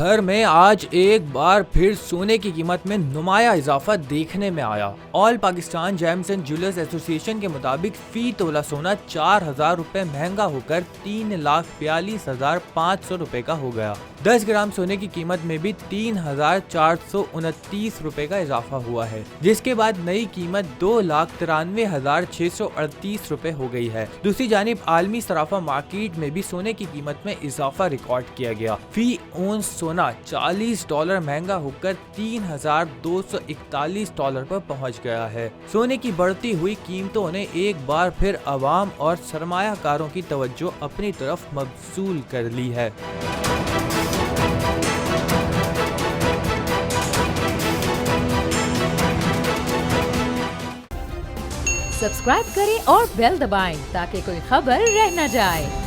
भर में आज एक बार फिर सोने की कीमत में नुमाया इजाफा देखने में आया। All Pakistan James and jewellers association के मुताबिक फी तोला सोना 4,000 रुपए महंगा होकर 3,42,500 रुपए का हो गया। 10 ग्राम सोने की कीमत में भी 3,429 रुपए का इजाफा हुआ है, जिसके बाद नई कीमत 2,93,638 रुपए हो गई है। दूसरी जानिब आलमी सराफा मार्केट में भी सोने की कीमत में इजाफा रिकॉर्ड किया गया। फी औंस सोना $40 महंगा होकर $3,241 पर पहुंच गया है। सोने की बढ़ती हुई कीमतों ने एक बार फिर अवाम और सरमायाकारों की तवज्जो अपनी तरफ मबसूल कर ली है। सब्सक्राइब करें और बेल दबाएं ताकि कोई खबर रह न जाए।